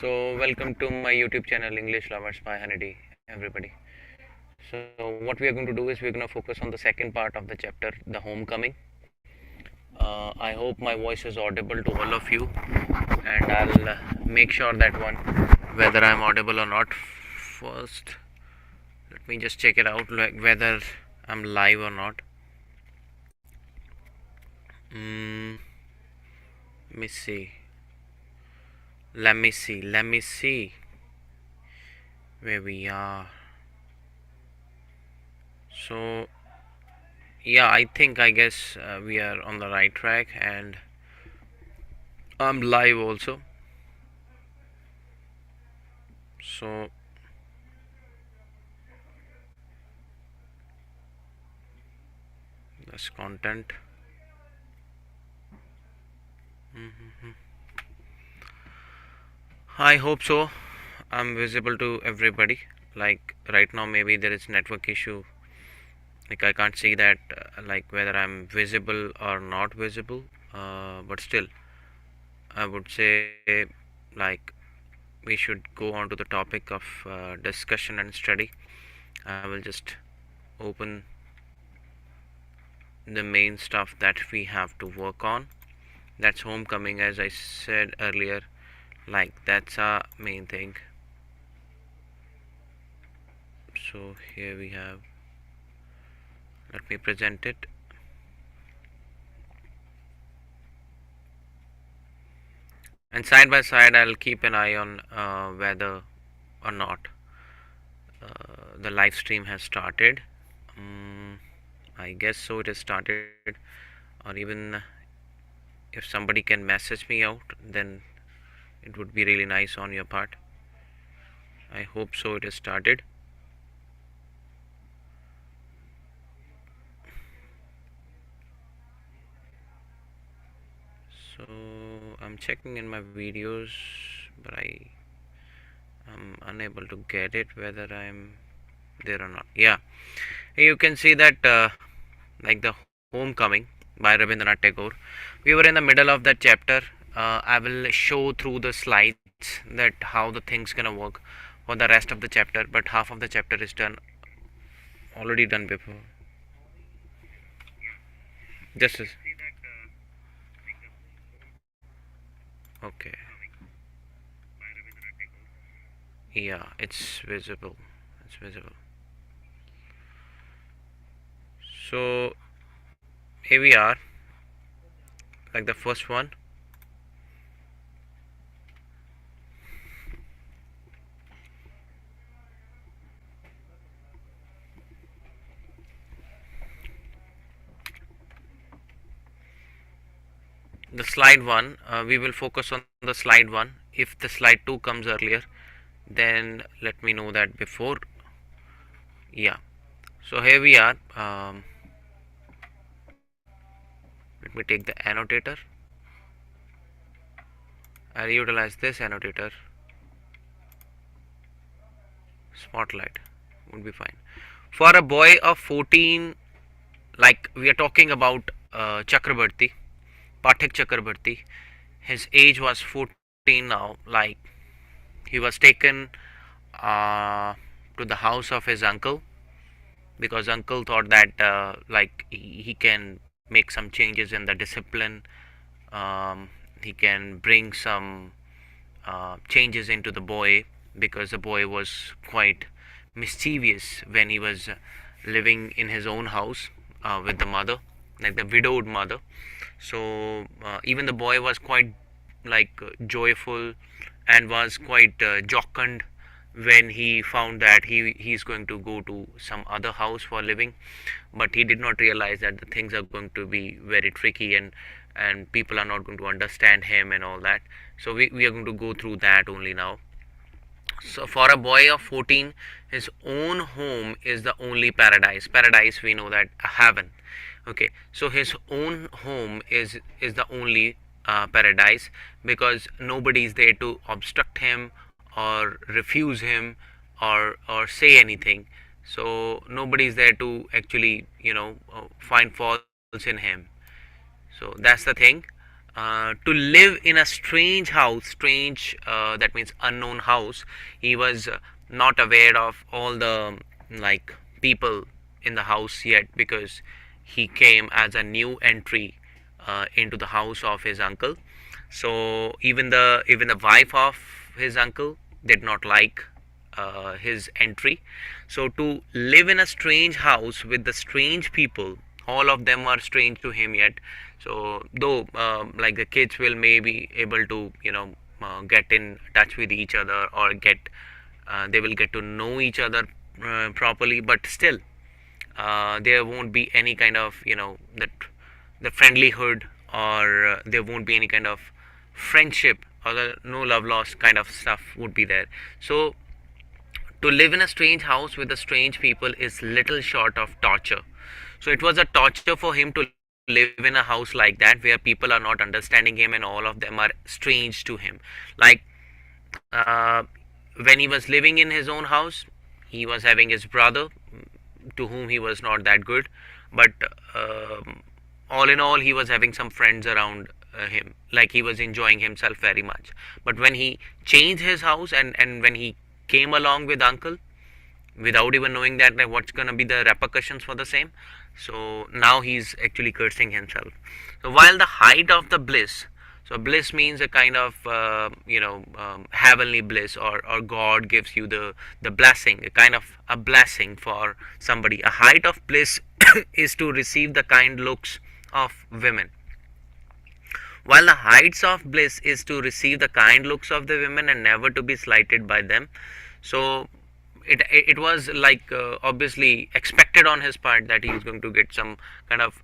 So, welcome to my YouTube channel English Lovers by Honeydee, everybody. So, what we are going to do is we're going to focus on the second part of the chapter, the homecoming. I hope my voice is audible to all of you, and I'll make sure that one whether I'm audible or not. First, let me just check it out, like whether I'm live or not. Let me see. Let me see. Let me see where we are. So yeah, I guess we are on the right track, and I'm live also. So this content. I hope so. I'm visible to everybody. Like right now, maybe there is network issue. Like I can't see that, like whether I'm visible or not visible. But still, I would say like we should go on to the topic of discussion and study. I will just open the main stuff that we have to work on. That's homecoming, as I said earlier. Like that's our main thing. So here we have, let me present it. And side by side I'll keep an eye on whether or not the live stream has started. I guess so, it has started. Or even if somebody can message me out, then it would be really nice on your part. I hope so, it has started. So I'm checking in my videos, but I'm unable to get it whether I'm there or not. Yeah, you can see that like the homecoming by Rabindranath Tagore, we were in the middle of that chapter. I will show through the slides that how the things gonna work for the rest of the chapter, but half of the chapter is done, already done before. Just as, okay. Yeah, it's visible. It's visible. So here we are, like the first one. The slide one, we will focus on the slide one. If the slide 2 comes earlier, then let me know that before. Yeah, so here we are. Let me take the annotator. I'll utilize this annotator. Spotlight would be fine for a boy of 14. Like we are talking about Chakrabarti, Pathak Chakrabarti. His age was 14 now. Like he was taken to the house of his uncle, because uncle thought that like he can make some changes in the discipline. He can bring some changes into the boy, because the boy was quite mischievous when he was living in his own house with the mother, like the widowed mother. So even the boy was quite like joyful, and was quite jocund when he found that he's going to go to some other house for living. But he did not realize that the things are going to be very tricky, and people are not going to understand him and all that. So we are going to go through that only now. So for a boy of 14, his own home is the only paradise. Paradise, we know that heaven. Okay, so his own home is the only paradise, because nobody is there to obstruct him or refuse him or say anything. So nobody is there to actually find faults in him. So that's the thing. to live in a strange house, strange, that means unknown house. He was not aware of all the like people in the house yet, because he came as a new entry into the house of his uncle. So even the wife of his uncle did not like his entry. So to live in a strange house with the strange people, all of them are strange to him yet. So though like the kids will maybe able to get in touch with each other, or get they will get to know each other properly, but still there won't be any kind of that the friendlyhood, or there won't be any kind of friendship, or the no love lost kind of stuff would be there. So to live in a strange house with the strange people is little short of torture. So it was a torture for him to live in a house like that, where people are not understanding him and all of them are strange to him. Like uh, when he was living in his own house, he was having his brother, to whom he was not that good, but all in all he was having some friends around him, like he was enjoying himself very much. But when he changed his house, and when he came along with uncle, without even knowing that like, what's gonna be the repercussions for the same, so now he's actually cursing himself. So while the height of the bliss, so bliss means a kind of heavenly bliss, or God gives you the blessing, a kind of a blessing for somebody. A height of bliss is to receive the kind looks of women, while the heights of bliss is to receive the kind looks of the women and never to be slighted by them. So it was like obviously expected on his part that he is going to get some kind of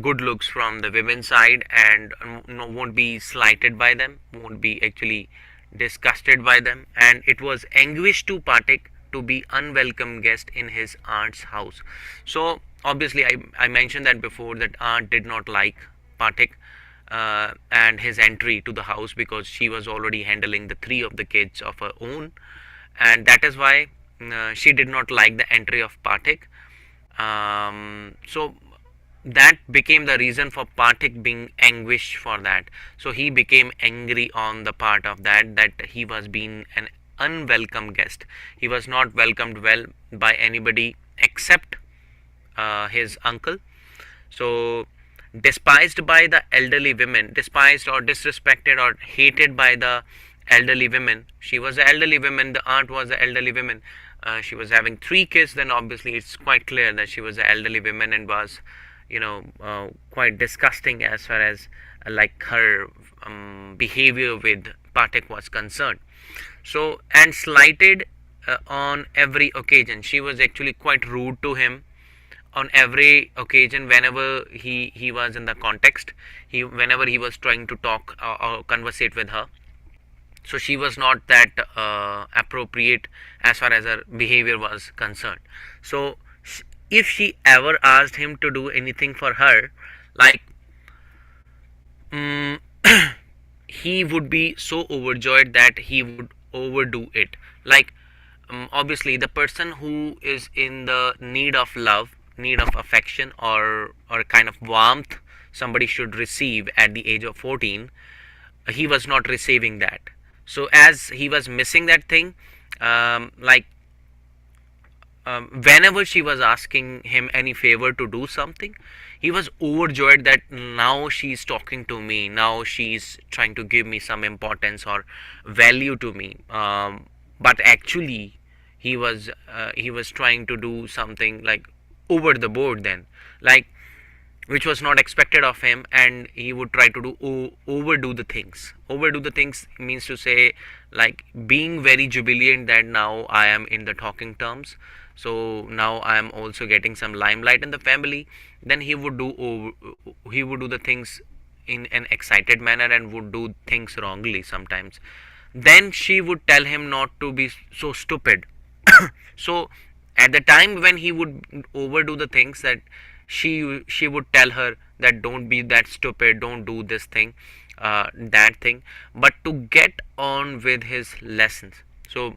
good looks from the women's side, and no, won't be slighted by them, won't be actually disgusted by them. And it was anguish to Pathak to be unwelcome guest in his aunt's house. So obviously I mentioned that before, that aunt did not like Pathak and his entry to the house, because she was already handling the three of the kids of her own, and that is why she did not like the entry of Pathak. So that became the reason for Pathak being anguished for that. So he became angry on the part of that he was being an unwelcome guest. He was not welcomed well by anybody except his uncle. So despised by the elderly women, despised or disrespected or hated by the elderly women. She was the elderly woman, the aunt was the elderly woman. She was having three kids, then obviously it's quite clear that she was the elderly woman, and was quite disgusting as far as like her behavior with Pathak was concerned. So, and slighted on every occasion. She was actually quite rude to him on every occasion. Whenever he was in the context, whenever he was trying to talk or conversate with her, so she was not that appropriate as far as her behavior was concerned. So if she ever asked him to do anything for her, like mm, he would be so overjoyed that he would overdo it. Like obviously the person who is in the need of love, need of affection, or kind of warmth somebody should receive at the age of 14, he was not receiving that. So as he was missing that thing, like whenever she was asking him any favor to do something, he was overjoyed that now she's talking to me, now she's trying to give me some importance or value to me. But actually he was trying to do something like over the board then, like which was not expected of him, and he would try to overdo the things. Overdo the things means to say, like being very jubilant that now I am in the talking terms, so now I am also getting some limelight in the family. Then he would do the things in an excited manner, and would do things wrongly sometimes. Then she would tell him not to be so stupid. So at the time when he would overdo the things, that she would tell her that don't be that stupid, don't do this thing, that thing, but to get on with his lessons. So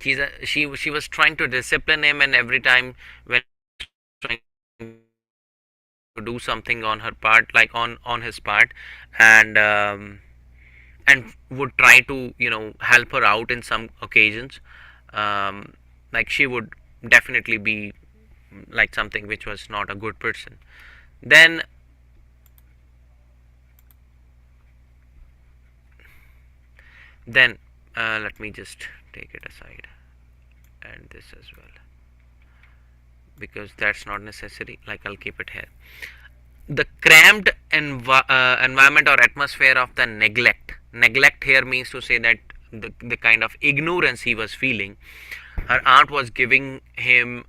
she was trying to discipline him, and every time when he was trying do something on her part, like on his part, and would try to help her out in some occasions. Like she would definitely be like something which was not a good person. Then then let me just take it aside, and this as well, because that's not necessary. Like I'll keep it here. The cramped environment or atmosphere of the neglect here means to say that the kind of ignorance he was feeling, her aunt was giving him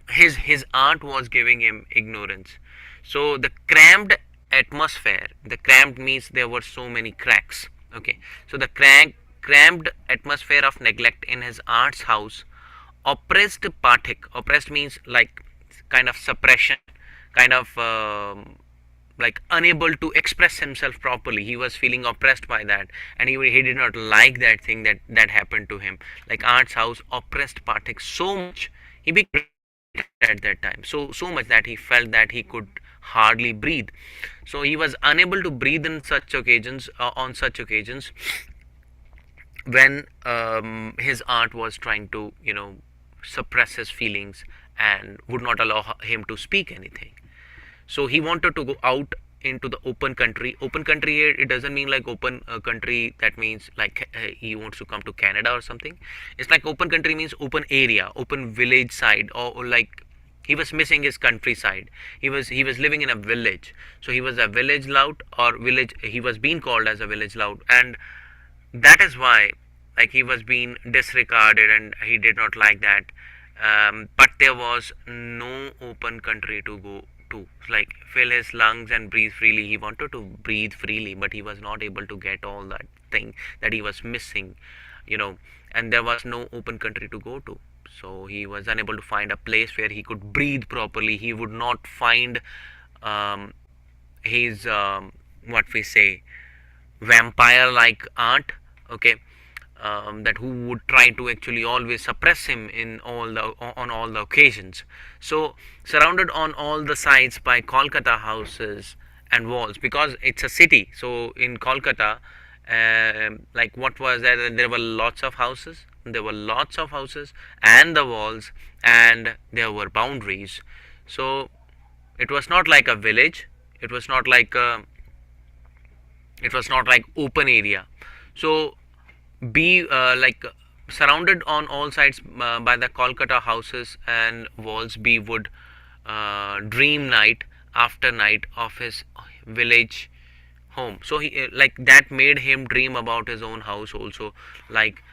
his aunt was giving him ignorance. So the cramped atmosphere, the cramped means there were so many cracks. Okay, so the cramped atmosphere of neglect in his aunt's house oppressed Pathik. Oppressed means like kind of suppression, kind of like unable to express himself properly. He was feeling oppressed by that, and he did not like that thing that happened to him. Like aunt's house oppressed Pathik so much, he became at that time, so much that he felt that he could hardly breathe. So he was unable to breathe in such occasions, on such occasions, when his aunt was trying to suppress his feelings and would not allow him to speak anything. So he wanted to go out into the open country. Open country here, it doesn't mean like open country that means like he wants to come to Canada or something. It's like open country means open area, open village side, or like he was missing his countryside. He was living in a village, so he was a village lout, or village, he was being called as a village lout, and that is why like he was being disregarded, and he did not like that. But there was no open country to go to, like fill his lungs and breathe freely. He wanted to breathe freely, but he was not able to get all that thing that he was missing, and there was no open country to go to. So he was unable to find a place where he could breathe properly. He would not find his what we say, vampire like aunt, okay, that who would try to actually always suppress him in on all the occasions. So surrounded on all the sides by Kolkata houses and walls, because it's a city. So in Kolkata, like what was there? There were lots of houses. There were lots of houses and the walls, and there were boundaries. So it was not like a village. It was not like open area. So be like surrounded on all sides by the Kolkata houses and walls, B would dream night after night of his village home. So he like that made him dream about his own house also, like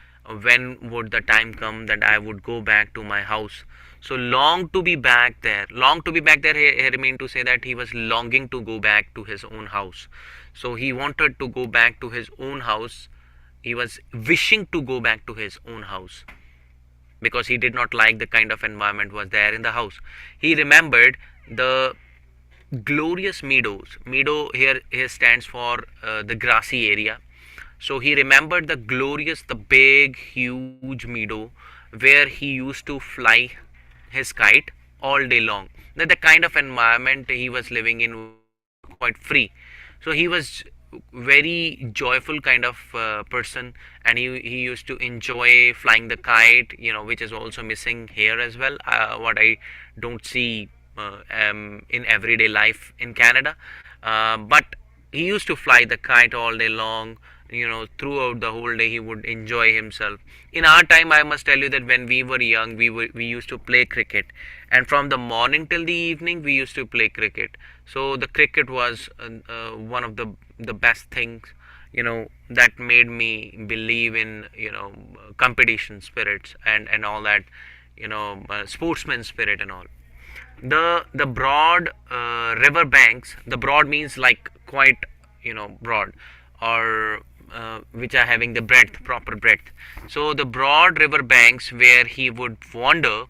when would the time come that I would go back to my house. So long to be back there. Long to be back there here mean to say that he was longing to go back to his own house. So he wanted to go back to his own house. He was wishing to go back to his own house because he did not like the kind of environment was there in the house. He remembered the glorious meadows. Meadow here stands for the grassy area. So he remembered the big, huge meadow where he used to fly his kite all day long. The kind of environment he was living in was quite free. So he was very joyful kind of person, and he used to enjoy flying the kite, which is also missing here as well, what I don't see in everyday life in Canada. But he used to fly the kite all day long. Throughout the whole day he would enjoy himself. In our time, I must tell you that when we were young, we used to play cricket, and from the morning till the evening we used to play cricket. So the cricket was one of the best things that made me believe in competition spirits and all that, sportsman spirit and all. The broad river banks, the broad means like quite broad, or which are having the breadth, proper breadth. So the broad river banks where he would wander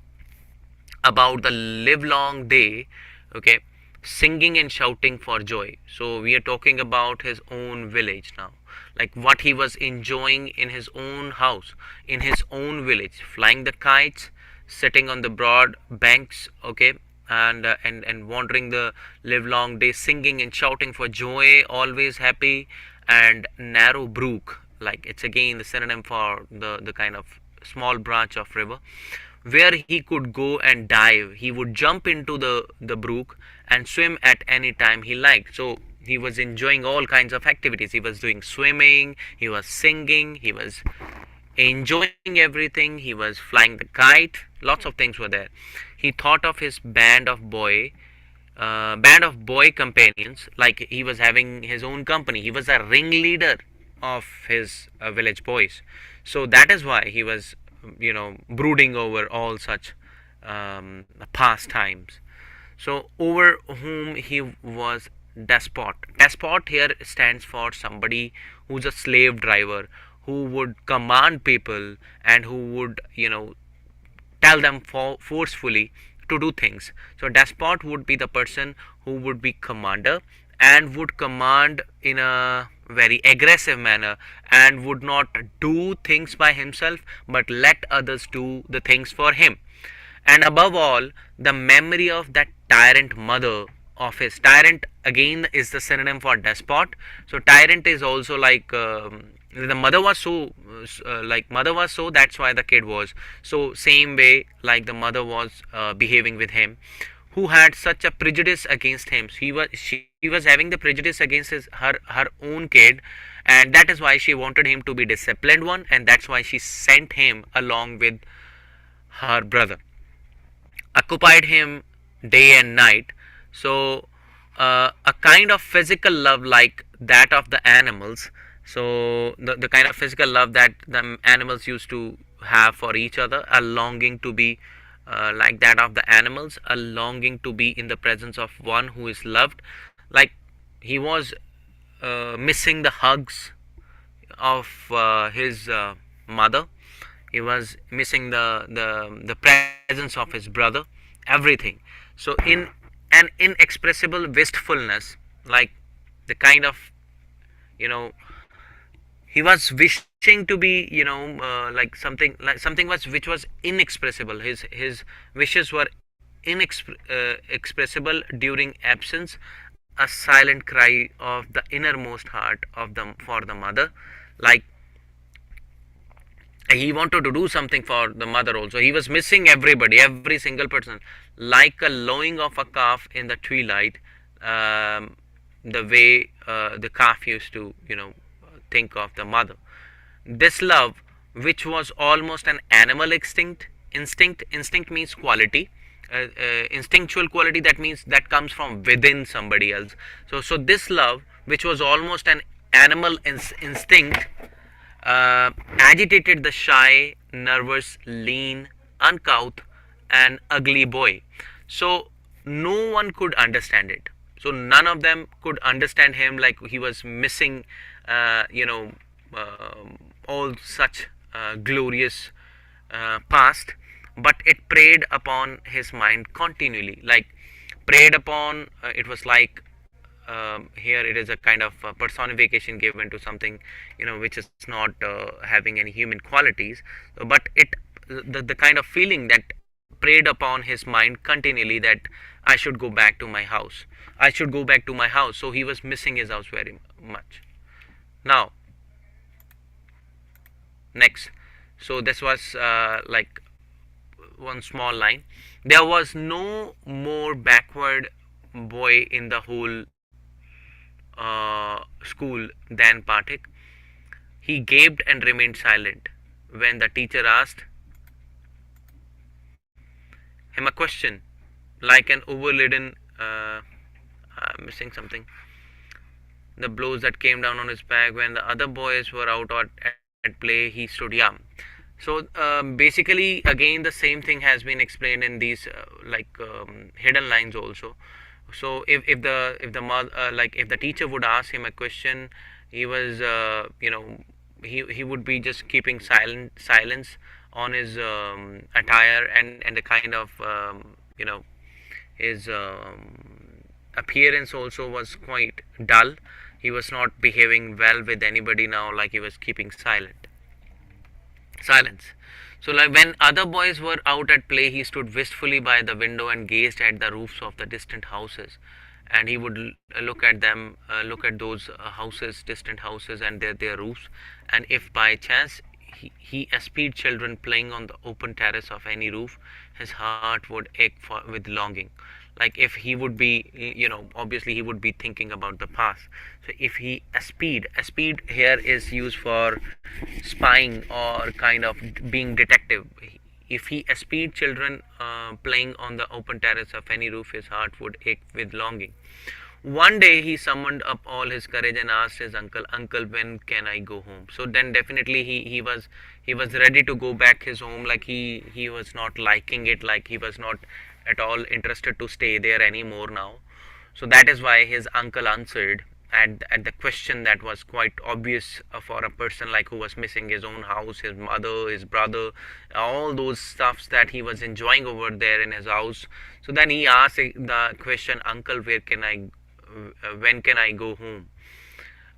about the livelong day, okay, singing and shouting for joy. So we are talking about his own village now, like what he was enjoying in his own house, in his own village, flying the kites, sitting on the broad banks, okay, and wandering the livelong day, singing and shouting for joy, always happy. And narrow brook, like it's again the synonym for the kind of small branch of river, where he could go and dive. He would jump into the brook and swim at any time he liked. So he was enjoying all kinds of activities. He was doing swimming, he was singing, he was enjoying everything, he was flying the kite, lots of things were there. He thought of his band of boy companions, like he was having his own company. He was a ringleader of his village boys. So that is why he was, brooding over all such pastimes. So over whom he was despot. Despot here stands for somebody who's a slave driver, who would command people and who would, tell them forcefully to do things. So despot would be the person who would be commander and would command in a very aggressive manner and would not do things by himself but let others do the things for him. And above all, the memory of that tyrant mother of his. Tyrant again is the synonym for despot. So tyrant is also like, the mother was so, mother was so, that's why the kid was so, same way like the mother was behaving with him, who had such a prejudice against him. She was having the prejudice against her own kid, and that is why she wanted him to be disciplined one, and that's why she sent him along with her brother, occupied him day and night. So a kind of physical love like that of the animals. So the kind of physical love that the animals used to have for each other, a longing to be like that of the animals, a longing to be in the presence of one who is loved. Like he was missing the hugs of his mother. He was missing the presence of his brother, everything. So in an inexpressible wistfulness, like the kind of, you know he was wishing to be, like something was which was inexpressible. His wishes were inexpressible during absence, a silent cry of the innermost heart of them for the mother. Like he wanted to do something for the mother also. He was missing everybody, every single person, like a lowing of a calf in the twilight. The way the calf used to, think of the mother. This love, which was almost an animal instinct means quality, instinctual quality, that means that comes from within somebody else. So this love, which was almost an animal instinct, agitated the shy, nervous, lean, uncouth, and ugly boy. So no one could understand it. So none of them could understand him, like he was missing, all such glorious past. But it preyed upon his mind continually. Like preyed upon, it was like, here it is a kind of personification given to something, which is not having any human qualities, but the kind of feeling that preyed upon his mind continually, that I should go back to my house, I should go back to my house. So he was missing his house very much. Now next, so this was like one small line. There was no more backward boy in the whole school than Pathik. He gaped and remained silent when the teacher asked him a question, like an overladen, I'm missing something, the blows that came down on his back. When the other boys were out at play, he stood yum. So basically again the same thing has been explained in these hidden lines also. So if the mother, if the teacher would ask him a question, he was, he would be just keeping silence on his attire, and the kind of, his appearance also was quite dull. He was not behaving well with anybody now, like he was keeping silence. So, like when other boys were out at play, he stood wistfully by the window and gazed at the roofs of the distant houses. And he would look at them, look at those houses, distant houses, and their roofs. And if by chance he espied children playing on the open terrace of any roof, his heart would ache with longing. Like if he would be, obviously he would be thinking about the past. So if he espied here is used for spying or kind of being detective. If he espied children playing on the open terrace of any roof, his heart would ache with longing. One day he summoned up all his courage and asked his uncle, "Uncle, when can I go home?" So then definitely he was ready to go back his home. Like he was not liking it. Like he was not at all interested to stay there anymore now. So that is why his uncle answered at the question that was quite obvious for a person like who was missing his own house, his mother, his brother, all those stuffs that he was enjoying over there in his house. So then he asked the question, "Uncle, when can I go home?"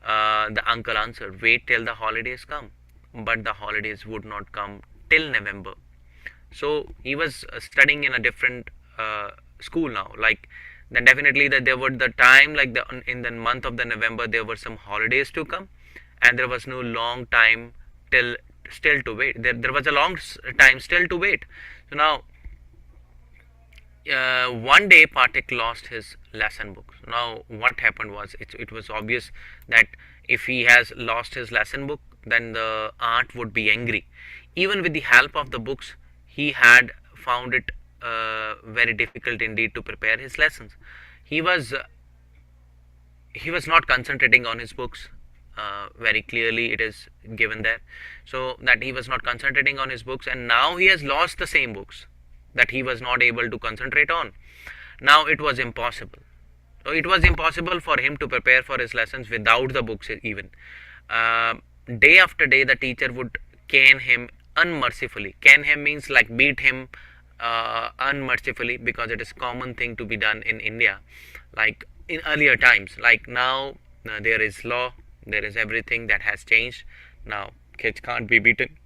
The uncle answered, "Wait till the holidays come." But the holidays would not come till November. So he was studying in a different school now. Like then definitely that there were the time like in the month of the November there were some holidays to come, and there was no long time till still to wait. There was a long time still to wait. So now one day Pathak lost his lesson book. Now what happened was it was obvious that if he has lost his lesson book, then the aunt would be angry. Even with the help of the books, he had found it very difficult indeed to prepare his lessons. He was he was not concentrating on his books. Very clearly, it is given there. So that he was not concentrating on his books, and now he has lost the same books that he was not able to concentrate on. Now it was impossible. So it was impossible for him to prepare for his lessons without the books even. Uh, Day after day, the teacher would cane him unmercifully. Cane him means like beat him unmercifully, because it is common thing to be done in India, like in earlier times. Like now, there is law, there is everything that has changed. Now kids can't be beaten,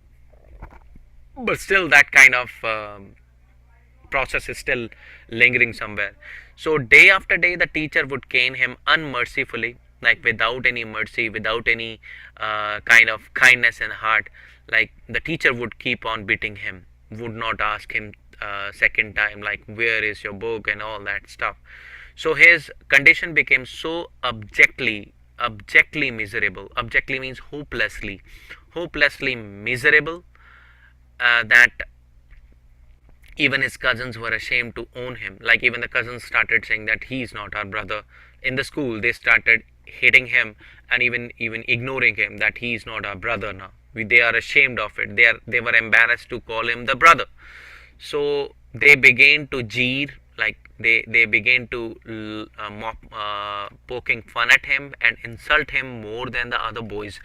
but still that kind of process is still lingering somewhere. So day after day, the teacher would cane him unmercifully, like without any mercy, without any kind of kindness in heart. Like the teacher would keep on beating him, would not ask him second time like where is your book and all that stuff. So his condition became so abjectly miserable. Abjectly means hopelessly miserable, that even his cousins were ashamed to own him. Like even the cousins started saying that he is not our brother. In the school they started hating him and even ignoring him, that he is not our brother now. They are ashamed of it. They were embarrassed to call him the brother. So they began to jeer, like they began to poking fun at him and insult him more than the other boys.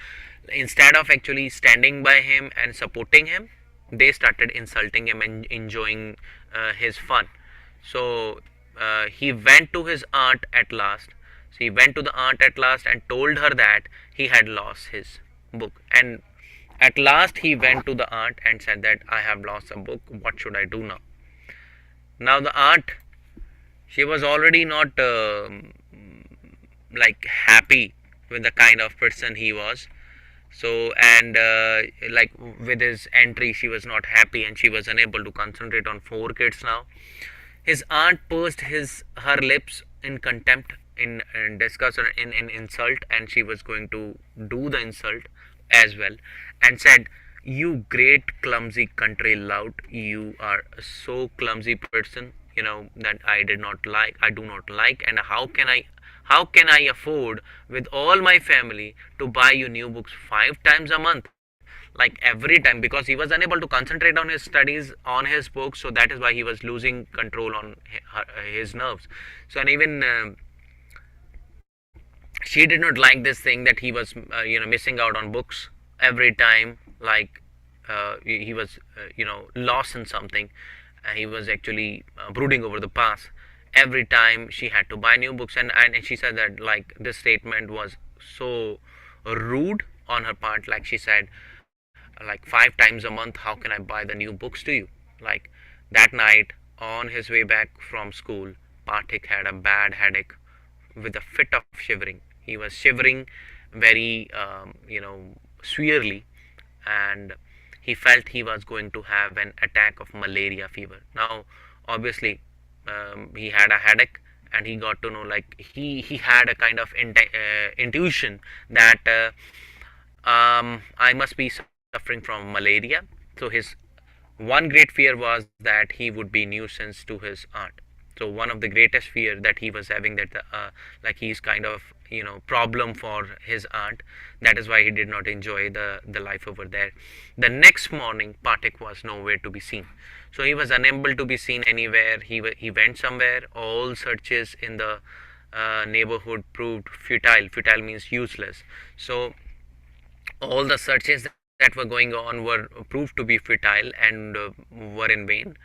Instead of actually standing by him and supporting him, they started insulting him and enjoying his fun. So he went to his aunt at last. So he went to the aunt at last and told her that he had lost his book. And at last he went to the aunt and said that I have lost a book. What should I do now? Now the aunt, she was already not like happy with the kind of person he was. So and like with his entry, she was not happy and she was unable to concentrate on four kids now. His aunt pursed her lips in contempt, in disgust, or in insult, and she was going to do the insult as well, and said, "You great clumsy country lout, you are a so clumsy person, that I do not like, and how can I afford with all my family to buy you new books 5 times a month?" Like every time, because he was unable to concentrate on his studies, on his books, so that is why he was losing control on his nerves. So and even she did not like this thing that he was missing out on books every time. Like he was lost in something. He was actually brooding over the past. Every time she had to buy new books, and she said that like this statement was so rude on her part. Like she said, like 5 times a month. How can I buy the new books to you? Like that night, on his way back from school, Pathik had a bad headache with a fit of shivering. He was shivering very, severely, and he felt he was going to have an attack of malaria fever. Now, obviously, he had a headache, and he got to know, like, he had a kind of intuition that I must be suffering from malaria. So his one great fear was that he would be nuisance to his aunt. So one of the greatest fear that he was having, that like he's kind of problem for his aunt. That is why he did not enjoy the life over there. The next morning, Pathik was nowhere to be seen. So he was unable to be seen anywhere. He went somewhere. All searches in the neighborhood proved futile. Futile means useless. So all the searches that were going on were proved to be futile and were in vain.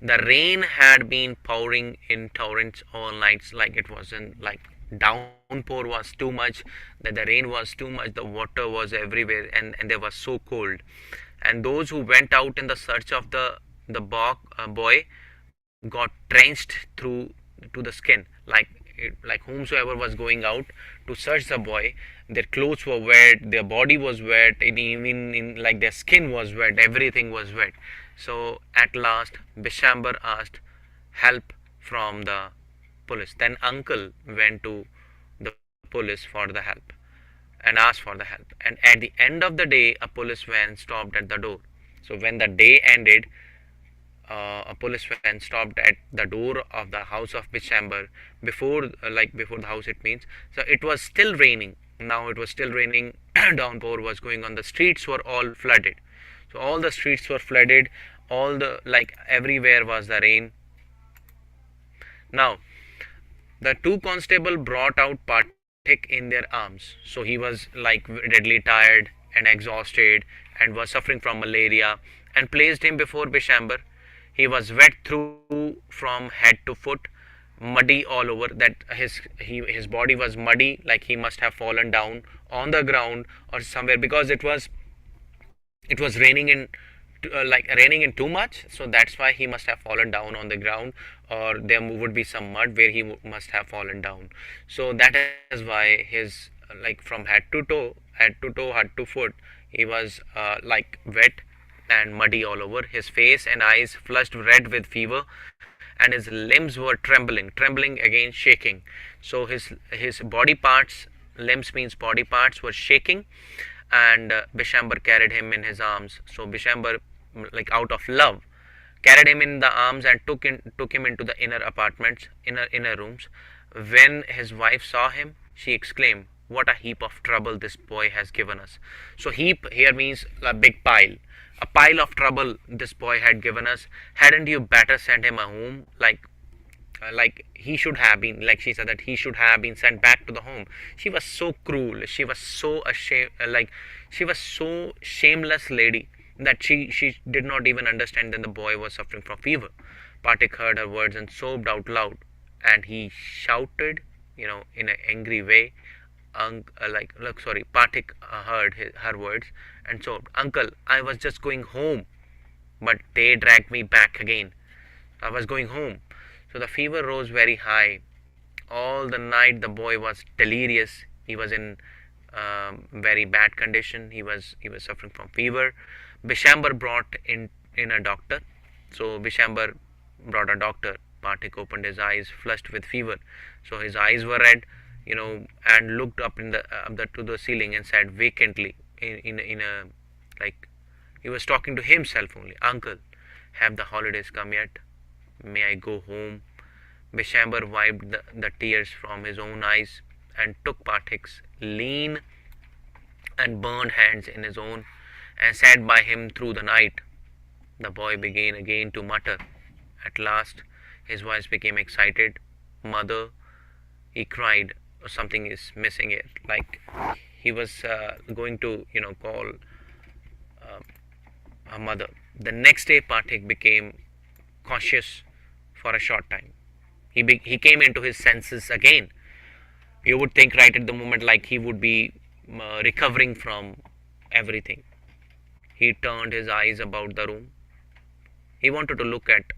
The rain had been pouring in torrents all nights, like it wasn't like downpour was too much, that the rain was too much, the water was everywhere, and they were so cold. And those who went out in the search of the boy got drenched through to the skin, like whomsoever was going out to search the boy, their clothes were wet, their body was wet, and even in like their skin was wet, everything was wet. So at last Bishamber asked help from the police. Then uncle went to the police for the help and asked for the help. And at the end of the day, a police van stopped at the door. So when the day ended, a police van stopped at the door of the house of Bishamber. Before the house, it means. So it was still raining. Now it was still raining. Downpour was going on. The streets were all flooded. So all the streets were flooded. All the like everywhere was the rain. Now the two constable brought out Pathik in their arms. So he was like deadly tired and exhausted and was suffering from malaria, and placed him before Bishamber. He was wet through from head to foot, muddy all over. That his body was muddy, like he must have fallen down on the ground or somewhere, because it was raining in too much. So that's why he must have fallen down on the ground, or there would be some mud where he must have fallen down. So that is why his like from head to foot, he was like wet and muddy all over. His face and eyes flushed red with fever, and his limbs were trembling again, shaking. So his body parts, limbs means body parts, were shaking. And Bishamber carried him in his arms. So Bishamber, like out of love, carried him in the arms and took him into the inner apartments, inner rooms. When his wife saw him, she exclaimed, "What a heap of trouble this boy has given us." So heap here means a big pile. A pile of trouble this boy had given us. Hadn't you better send him a home? Like he should have been, like she said, that he should have been sent back to the home. She was so cruel. She was so ashamed. Like she was so shameless lady that she did not even understand that the boy was suffering from fever. Pathik heard her words and sobbed out loud, and he shouted, in an angry way. Look, sorry. Pathik heard her words and sobbed, "Uncle, I was just going home, but they dragged me back again. I was going home." So the fever rose very high. All the night the boy was delirious. He was in very bad condition. He was suffering from fever. Bishamber brought in a doctor. So Bishamber brought a doctor. Pathik opened his eyes, flushed with fever. So his eyes were red, and looked up to the ceiling and said vacantly, in a like he was talking to himself only, "Uncle, have the holidays come yet? May I go home?" Bishamber wiped the tears from his own eyes and took Pathik's lean and burned hands in his own and sat by him through the night. The boy began again to mutter. At last his voice became excited. "Mother," he cried, "something is missing here." Like he was going to call a mother. The next day Pathik became conscious for a short time. He came into his senses again. You would think right at the moment like he would be recovering from everything. He turned his eyes about the room. He wanted to look at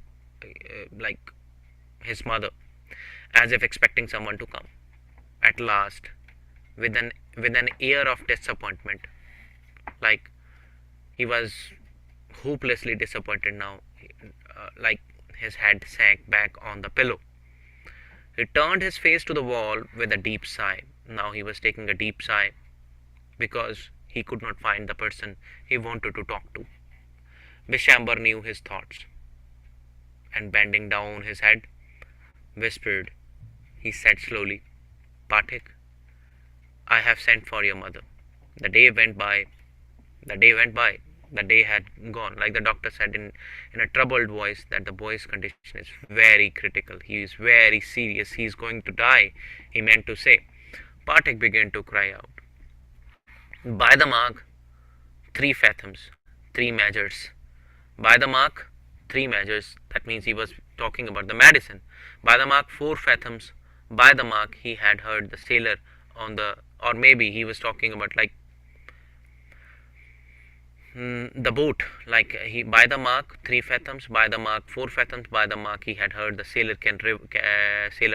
like his mother, as if expecting someone to come. At last, with an air of disappointment, like he was hopelessly disappointed now, like his head sank back on the pillow. He turned his face to the wall with a deep sigh. Now he was taking a deep sigh because he could not find the person he wanted to talk to. Bishamber knew his thoughts, and bending down his head, whispered, he said slowly, Pathik, I have sent for your mother. The day went by, the day went by, the day had gone. Like the doctor said in a troubled voice that the boy's condition is very critical. He is very serious. He is going to die, he meant to say. Pathik began to cry out. By the mark, 3 fathoms, 3 measures. By the mark, 3 measures. That means he was talking about the medicine. By the mark, 4 fathoms. By the mark, he had heard the sailor on the, or maybe he was talking about like the boat, like he, by the mark 3 fathoms, by the mark 4 fathoms, by the mark he had heard the sailor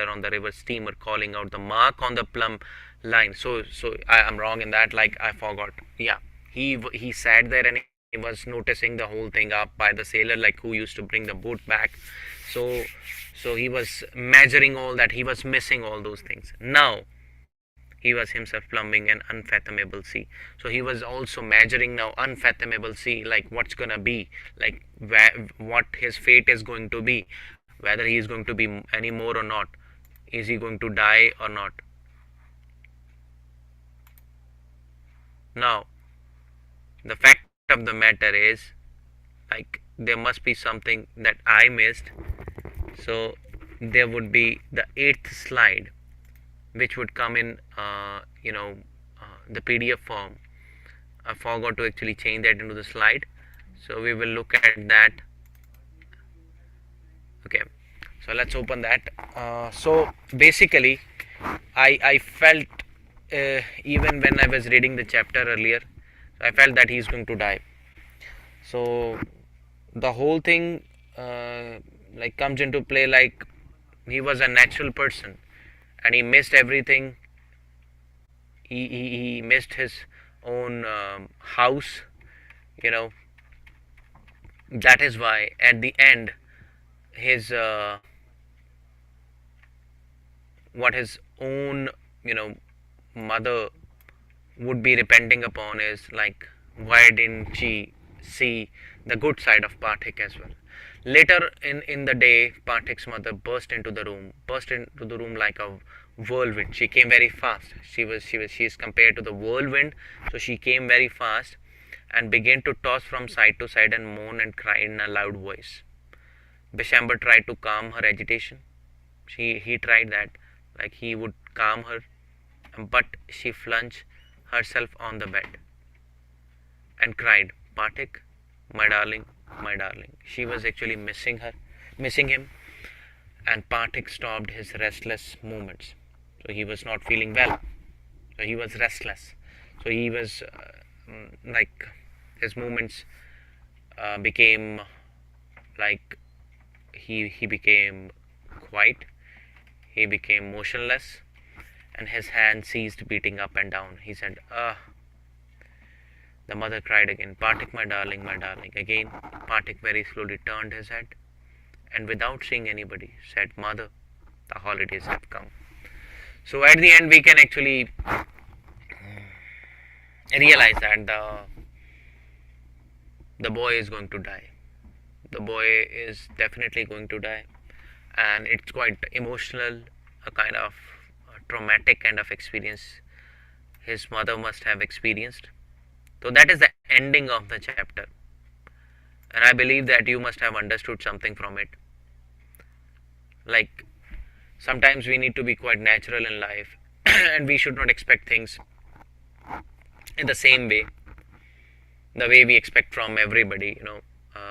on the river steamer calling out the mark on the plumb line. So I am wrong in that, like I forgot. Yeah, he sat there and he was noticing the whole thing up by the sailor, like who used to bring the boat back. So he was measuring all that, he was missing all those things. Now he was himself plumbing an unfathomable sea. So he was also measuring now unfathomable sea, like what's gonna be, like what his fate is going to be, whether he is going to be any more or not, is he going to die or not. Now the fact of the matter is, like there must be something that I missed. So there would be the 8th slide, which would come in the PDF form. I forgot to actually change that into the slide, so we will look at that. Okay, so let's open that. So basically I felt even when I was reading the chapter earlier, I felt that he's going to die. So the whole thing like comes into play, like he was a natural person and he missed everything. He missed his own house, you know. That is why at the end his what his own mother would be repenting upon is like, why didn't she see the good side of Pathik as well. Later in the day, Pathik's mother burst into the room like a whirlwind. She came very fast. She is compared to the whirlwind, so she came very fast and began to toss from side to side and moan and cry in a loud voice. Bishamber tried to calm her agitation. He tried that, like he would calm her, but she flung herself on the bed and cried, Pathik, my darling, my darling. She was actually missing him, and Pathik stopped his restless movements. So he was not feeling well. So he was restless. So he was like his movements became like he became quiet. He became motionless, and his hand ceased beating up and down. He said, The mother cried again, Pathik, my darling, my darling. Again, Pathik very slowly turned his head and without seeing anybody said, Mother, the holidays have come. So at the end we can actually realize that the boy is going to die. The boy is definitely going to die, and it's quite emotional, a kind of traumatic kind of experience his mother must have experienced. So that is the ending of the chapter, and I believe that you must have understood something from it. Like sometimes we need to be quite natural in life and we should not expect things in the same way, the way we expect from everybody.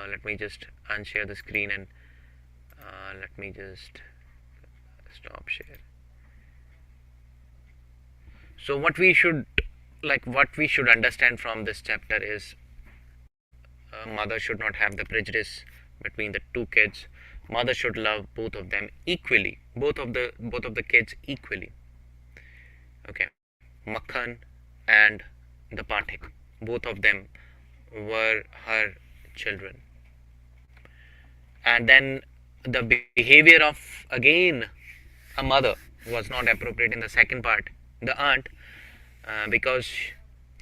Let me just unshare the screen and let me just stop share. So what we should understand from this chapter is mother should not have the prejudice between the two kids. Mother should love both of them equally, both of the kids equally. Okay, Makhan and the Pathik, both of them were her children. And then the behavior of again a mother was not appropriate in the second part, the aunt, because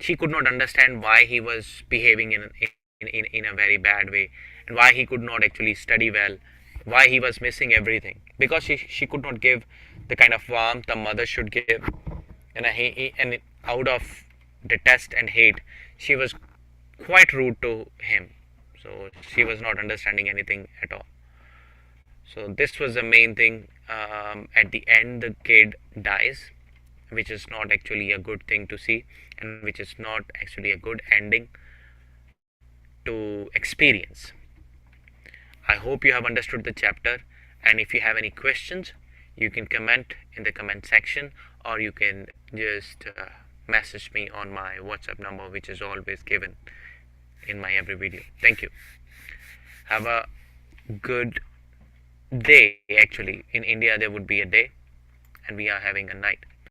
she could not understand why he was behaving in a very bad way, and why he could not actually study well, why he was missing everything, because she could not give the kind of warmth a mother should give. And out of detest and hate, she was quite rude to him. So she was not understanding anything at all. So this was the main thing. At the end, the kid dies, which is not actually a good thing to see, and which is not actually a good ending to experience. I hope you have understood the chapter, and if you have any questions, you can comment in the comment section, or you can just message me on my WhatsApp number, which is always given in my every video. Thank you. Have a good day. Actually, in India there would be a day, and we are having a night.